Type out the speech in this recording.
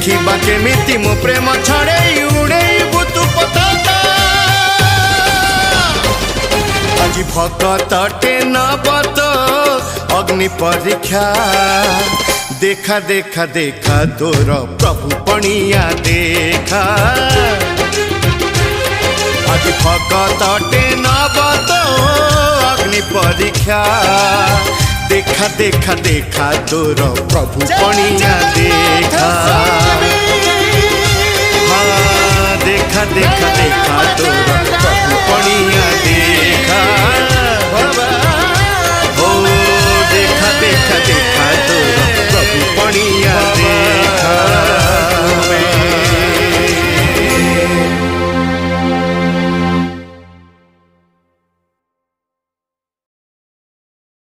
देखा केमिति मो प्रेम छड़े उड़ेबु तू पताका आज भगतटे नबत अग्नि परीक्षा देखा देखा देखा तोर प्रभु पणिया देखा आज भगतटे नबत अग्नि परीक्षा देखा देखा देखा तोर प्रभु पणिया देखा हाँ देखा देखा देखा तोर प्रभु पणिया देखा।